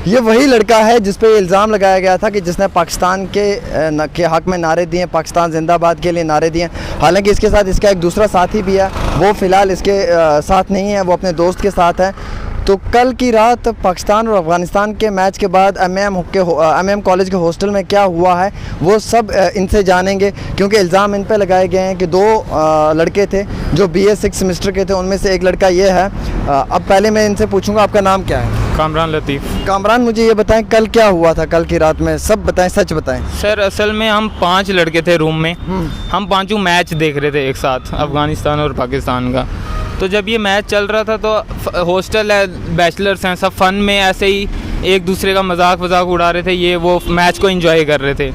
ये वही लड़का है जिस पे इल्ज़ाम लगाया गया था कि जिसने पाकिस्तान के हक़ में नारे दिए, पाकिस्तान जिंदाबाद के लिए नारे दिए। हालांकि इसके साथ इसका एक दूसरा साथी भी है, वो फ़िलहाल इसके साथ नहीं है, वो अपने दोस्त के साथ है। तो कल की रात पाकिस्तान और अफ़गानिस्तान के मैच के बाद एमएम कॉलेज के हॉस्टल में क्या हुआ है वो सब इनसे जानेंगे, क्योंकि इल्ज़ाम इन पे लगाए गए हैं कि दो लड़के थे जो BA 6 सेमेस्टर के थे, उनमें से एक लड़का ये है। अब पहले मैं इनसे पूछूंगा आपका नाम क्या है? कामरान लतीफ़। कामरान, मुझे ये बताएं कल क्या हुआ था, कल की रात में सब बताएं, सच बताएं। सर असल में हम 5 लड़के थे रूम में, हम पांचों मैच देख रहे थे एक साथ, अफ़गानिस्तान और पाकिस्तान का। तो जब ये मैच चल रहा था तो हॉस्टल है, बैचलर्स हैं, सब फ़न में ऐसे ही एक दूसरे का मजाक उड़ा रहे थे, ये वो मैच को एंजॉय कर रहे थे।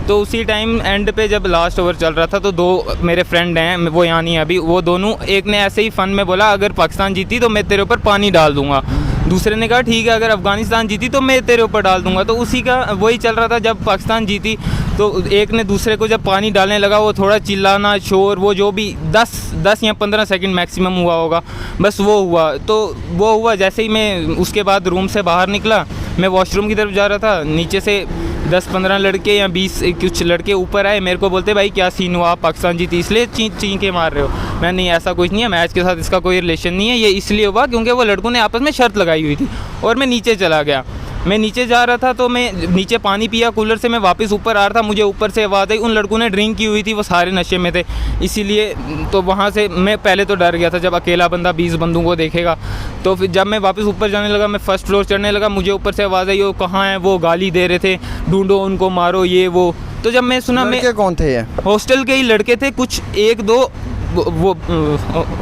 तो उसी टाइम एंड पे जब लास्ट ओवर चल रहा था तो दो मेरे फ्रेंड हैं, वो यहाँ नहीं अभी, वो दोनों, एक ने ऐसे ही फ़न में बोला अगर पाकिस्तान जीती तो मैं तेरे ऊपर पानी डाल दूँगा, दूसरे ने कहा ठीक है अगर अफ़गानिस्तान जीती तो मैं तेरे ऊपर डाल दूँगा। तो उसी का वही चल रहा था। जब पाकिस्तान जीती तो एक ने दूसरे को जब पानी डालने लगा, वो थोड़ा चिल्लाना, शोर, वो जो भी 10 या 15 सेकंड मैक्सिमम हुआ होगा, बस वो हुआ। तो वो हुआ जैसे ही मैं उसके बाद रूम से बाहर निकला, मैं वॉशरूम की तरफ जा रहा था, नीचे से 10-15 लड़के या 20 कुछ लड़के ऊपर आए, मेरे को बोलते भाई क्या सीन हुआ, आप पाकिस्तान जीती इसलिए चींके मार रहे हो। मैं नहीं, ऐसा कुछ नहीं है, मैच के साथ इसका कोई रिलेशन नहीं है, ये इसलिए हुआ क्योंकि वो लड़कों ने आपस में शर्त लगाई हुई थी। और मैं नीचे चला गया, मैं नीचे जा रहा था तो मैं नीचे पानी पिया कूलर से, मैं वापस ऊपर आ रहा था, मुझे ऊपर से आवाज़ आई, उन लड़कों ने ड्रिंक की हुई थी, वो सारे नशे में थे, इसीलिए तो वहाँ से मैं पहले तो डर गया था जब अकेला बंदा 20 बंदों को देखेगा। तो फिर जब मैं वापस ऊपर जाने लगा, मैं फर्स्ट फ्लोर चढ़ने लगा, मुझे ऊपर से आवाज़ आई, वो कहाँ है, वो गाली दे रहे थे, ढूंढो उनको, मारो, ये वो। तो जब मैं सुना, मैं कौन थे? ये हॉस्टल के ही लड़के थे, कुछ 1-2 वो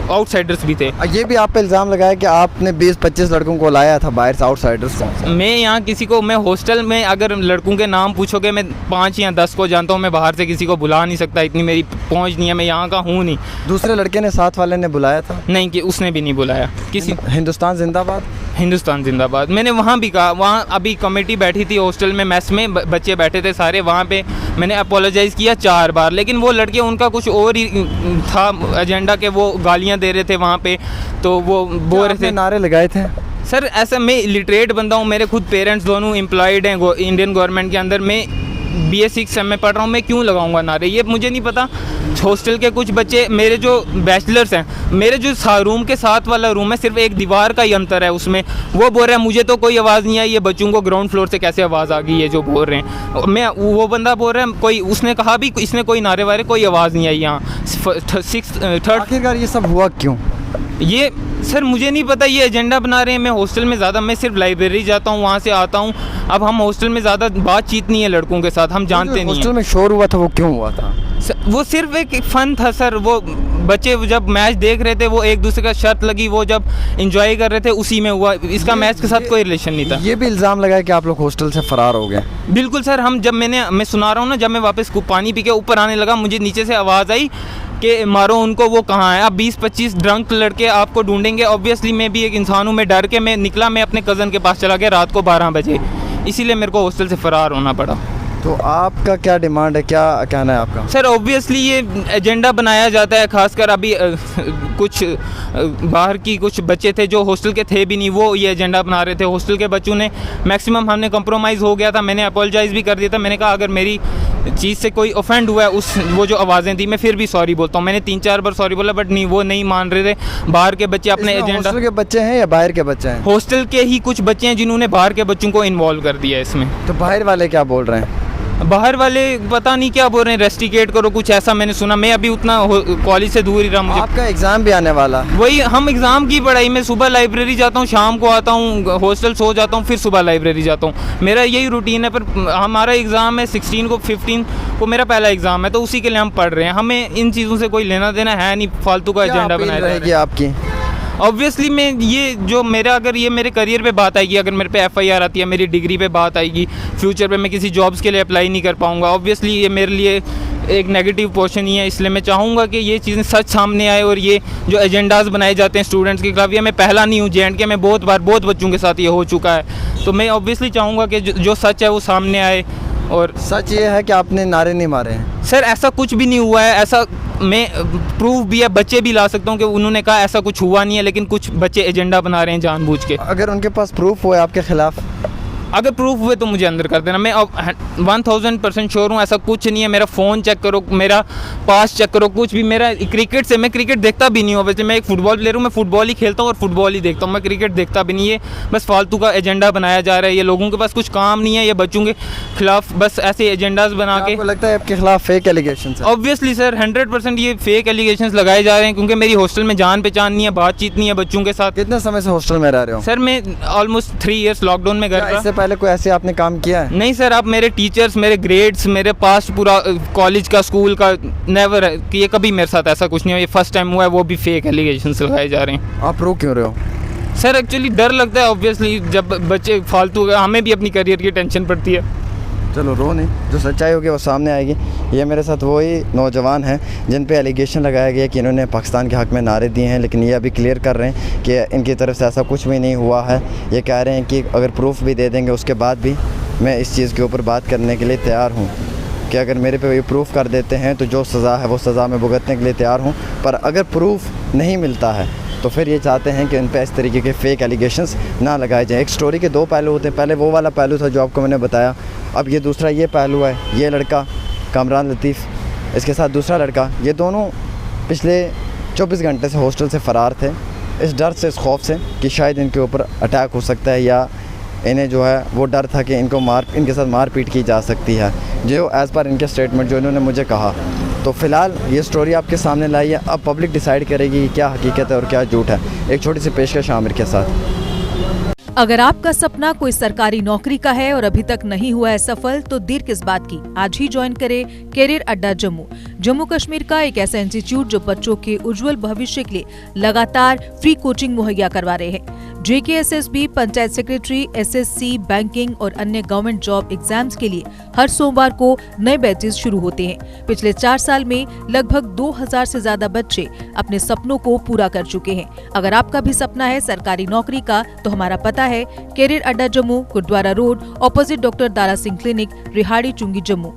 आउटसाइडर्स भी थे। ये भी आप पे इल्ज़ाम लगाया कि आपने 20-25 लड़कों को लाया था बाहर से, आउटसाइडर्स को। मैं यहाँ किसी को, मैं हॉस्टल में अगर लड़कों के नाम पूछोगे मैं 5 या 10 को जानता हूँ, मैं बाहर से किसी को बुला नहीं सकता, इतनी मेरी पहुँच नहीं है, मैं यहाँ का हूँ नहीं। दूसरे लड़के ने, साथ वाले ने बुलाया था? नहीं, कि उसने भी नहीं बुलाया किसी। हिंदुस्तान जिंदाबाद, हिंदुस्तान जिंदाबाद। मैंने वहाँ भी कहा, वहाँ अभी कमेटी बैठी थी हॉस्टल में, मेस में बच्चे बैठे थे सारे, वहाँ पे मैंने अपोलोजाइज़ किया 4 बार, लेकिन वो लड़के, उनका कुछ और ही था एजेंडा के, वो गालियाँ दे रहे थे वहाँ पे, तो वो बोल रहे थे, नारे लगाए थे। सर ऐसा, मैं लिटरेट बंदा हूँ, मेरे खुद पेरेंट्स दोनों एम्प्लॉयड हैं इंडियन गवर्नमेंट के अंदर, मैं BA 6 में पढ़ रहा हूँ, मैं क्यों लगाऊंगा नारे, ये मुझे नहीं पता। हॉस्टल के कुछ बच्चे, मेरे जो बैचलर्स हैं, मेरे जो रूम के साथ वाला रूम है, सिर्फ एक दीवार का ही अंतर है उसमें, वो बोल रहे हैं मुझे तो कोई आवाज़ नहीं आई, ये बच्चों को ग्राउंड फ्लोर से कैसे आवाज़ आ गई, ये जो बोल रहे हैं। मैं, वो बंदा बोल रहा है कोई, उसने कहा भी इसमें कोई नारे वारे कोई आवाज़ नहीं आई यहाँ। 6 आखिरकार ये सब हुआ क्यों? ये सर मुझे नहीं पता, ये एजेंडा बना रहे हैं। मैं हॉस्टल में ज़्यादा, मैं सिर्फ लाइब्रेरी जाता हूँ, वहाँ से आता हूँ। अब हम हॉस्टल में ज़्यादा बातचीत नहीं है लड़कों के साथ, हम जानते नहीं हैं। हॉस्टल में शोर हुआ था, वो क्यों हुआ था? वो सिर्फ एक फ़न था सर, वो बच्चे जब मैच देख रहे थे, वो एक दूसरे का शर्त लगी, वो जब एंजॉय कर रहे थे, उसी में हुआ, इसका मैच के साथ कोई रिलेशन नहीं था। ये भी इल्ज़ाम लगाया कि आप लोग हॉस्टल से फ़रार हो गए। बिल्कुल सर, हम जब मैं सुना रहा हूँ ना, जब मैं वापस पानी पी के ऊपर आने लगा, मुझे नीचे से आवाज़ आई कि मारो उनको, वो कहाँ है। अब 20-25 ड्रंक लड़के आपको ढूंढेंगे, ऑब्वियसली मैं भी एक इंसान हूँ, मैं डर के मैं निकला, मैं अपने कज़न के पास चला गया रात को 12 बजे, इसीलिए मेरे को हॉस्टल से फ़रार होना पड़ा। तो आपका क्या डिमांड है, क्या कहना है आपका? सर ऑब्वियसली ये एजेंडा बनाया जाता है, खासकर अभी कुछ बाहर की कुछ बच्चे थे जो हॉस्टल के थे भी नहीं, वो ये एजेंडा बना रहे थे। हॉस्टल के बच्चों ने मैक्सिमम, हमने कंप्रोमाइज़ हो गया था, मैंने अपोलोजाइज़ भी कर दिया था, मैंने कहा अगर मेरी चीज़ से कोई ऑफेंड हुआ है, वो जो आवाज़ें थी, मैं फिर भी सॉरी बोलता हूँ। मैंने 3-4 बार सॉरी बोला, बट नहीं, वो नहीं मान रहे थे। बाहर के बच्चे अपने एजेंडा, हॉस्टल के बच्चे हैं या बाहर के बच्चे हैं? हॉस्टल के ही कुछ बच्चे हैं जिन्होंने बाहर के बच्चों को इन्वॉल्व कर दिया इसमें। तो बाहर वाले क्या बोल रहे हैं? बाहर वाले पता नहीं क्या बोल रहे हैं, रेस्टिकेट करो, कुछ ऐसा मैंने सुना। मैं अभी उतना कॉलेज से दूर ही रहा, मुझे आपका एग्ज़ाम भी आने वाला। वही, हम एग्ज़ाम की पढ़ाई में सुबह लाइब्रेरी जाता हूँ, शाम को आता हूँ, हॉस्टल सो जाता हूँ, फिर सुबह लाइब्रेरी जाता हूँ, मेरा यही रूटीन है। पर हमारा एग्ज़ाम है 15 को मेरा पहला एग्ज़ाम है, तो उसी के लिए हम पढ़ रहे हैं। हमें इन चीज़ों से कोई लेना देना है नहीं, फालतू का एजेंडा बनाया रहेगी आपकी। ऑब्वियसली मैं ये जो मेरा, अगर ये मेरे करियर पे बात आएगी, अगर मेरे पे FIR आती है, मेरी डिग्री पे बात आएगी, फ्यूचर पे मैं किसी जॉब्स के लिए अप्लाई नहीं कर पाऊँगा, ऑब्वियसली ये मेरे लिए एक नेगेटिव पोर्शन ही है। इसलिए मैं चाहूँगा कि ये चीज़ें सच सामने आए, और ये जो एजेंडाज़ बनाए जाते हैं स्टूडेंट्स के खिलाफ, ये मैं पहला नहीं हूँ, JNK में बहुत बार बहुत बच्चों के साथ ये हो चुका है। तो मैं ऑब्वियसली चाहूँगा कि जो सच है वो सामने आए। और सच ये है कि आपने नारे नहीं मारे हैं? सर ऐसा कुछ भी नहीं हुआ है, ऐसा मैं प्रूफ भी है, बच्चे भी ला सकता हूँ कि उन्होंने कहा ऐसा कुछ हुआ नहीं है, लेकिन कुछ बच्चे एजेंडा बना रहे हैं जानबूझ के। अगर उनके पास प्रूफ हो आपके ख़िलाफ़? अगर प्रूफ हुए तो मुझे अंदर कर देना। मैं 1000% श्योर हूँ, ऐसा कुछ नहीं है। मेरा फ़ोन चेक करो, मेरा पास चेक करो, कुछ भी। मेरा क्रिकेट से, मैं क्रिकेट देखता भी नहीं हूँ वैसे, मैं एक फुटबॉल प्लेयर हूँ, मैं फुटबॉल ही खेलता हूँ और फुटबॉल ही देखता हूँ, मैं क्रिकेट देखता भी नहीं है। बस फालतू का एजेंडा बनाया जा रहा है, ये लोगों के पास कुछ काम नहीं है, ये बच्चों के खिलाफ बस ऐसे एजेंडाज बना के। आपको लगता है आपके खिलाफ फेक एलिगेशन है? ऑब्वियसली सर, 100% ये फेक एलिगेशंस लगाए जा रहे हैं, क्योंकि मेरी हॉस्टल में जान पहचान नहीं है, बातचीत नहीं है बच्चों के साथ। कितने समय से हॉस्टल में रह रहे हो? सर मैं ऑलमोस्ट 3 इयर्स लॉकडाउन में घर इससे पहले कोई ऐसे आपने काम किया है? नहीं सर, आप मेरे टीचर्स, मेरे ग्रेड्स, मेरे पास्ट पूरा कॉलेज का, स्कूल का, नेवर है कि ये कभी मेरे साथ ऐसा कुछ नहीं हुआ। ये फर्स्ट टाइम हुआ है, वो भी फेक एलिगेशंस लगाए जा रहे हैं। आप रो क्यों रहे हो? सर एक्चुअली डर लगता है, ऑब्वियसली जब बच्चे फालतू, हमें भी अपनी करियर की टेंशन पड़ती है। चलो रो नहीं, जो सच्चाई होगी वो सामने आएगी। ये मेरे साथ वही नौजवान हैं जिन पे एलिगेशन लगाया गया कि इन्होंने पाकिस्तान के हक़ में नारे दिए हैं, लेकिन ये अभी क्लियर कर रहे हैं कि इनकी तरफ से ऐसा कुछ भी नहीं हुआ है। ये कह रहे हैं कि अगर प्रूफ भी दे देंगे उसके बाद भी मैं इस चीज़ के ऊपर बात करने के लिए तैयार हूँ कि अगर मेरे पे ये प्रूफ कर देते हैं तो जो सज़ा है वो सज़ा मैं भुगतने के लिए तैयार हूँ। पर अगर प्रूफ नहीं मिलता है तो फिर ये चाहते हैं कि इन पे इस तरीके के फ़ेक एलिगेशंस ना लगाए जाएँ। एक स्टोरी के 2 पहलू होते हैं, पहले वो वाला पहलू था जो आपको मैंने बताया, अब ये दूसरा ये पहलू है। ये लड़का कामरान लतीफ़, इसके साथ दूसरा लड़का, ये दोनों पिछले 24 घंटे से हॉस्टल से फ़रार थे, इस डर से, इस खौफ से कि शायद इनके ऊपर अटैक हो सकता है, या इन्हें जो है वो डर था कि इनके साथ मारपीट की जा सकती है, जो एज़ पर इनके स्टेटमेंट जो इन्होंने मुझे कहा। तो फ़िलहाल ये स्टोरी आपके सामने लाई है, अब पब्लिक डिसाइड करेगी कि क्या हकीकत है और क्या झूठ है। एक छोटी सी पेशकश आमिर के साथ। अगर आपका सपना कोई सरकारी नौकरी का है और अभी तक नहीं हुआ है सफल, तो देर किस बात की, आज ही ज्वाइन करें कैरियर अड्डा जम्मू। जम्मू कश्मीर का एक ऐसा इंस्टीट्यूट जो बच्चों के उज्जवल भविष्य के लिए लगातार फ्री कोचिंग मुहैया करवा रहे हैं। JKSSB, panchayat secretary, SSC, banking और अन्य गवर्नमेंट जॉब एग्जाम्स के लिए हर सोमवार को नए बैचेस शुरू होते हैं। पिछले 4 साल में लगभग 2000 से ज्यादा बच्चे अपने सपनों को पूरा कर चुके हैं। अगर आपका भी सपना है सरकारी नौकरी का, तो हमारा पता है career Adda Jammu, Gurudwara road, opposite doctor Dara Singh clinic, Rehari Chungi, Jammu.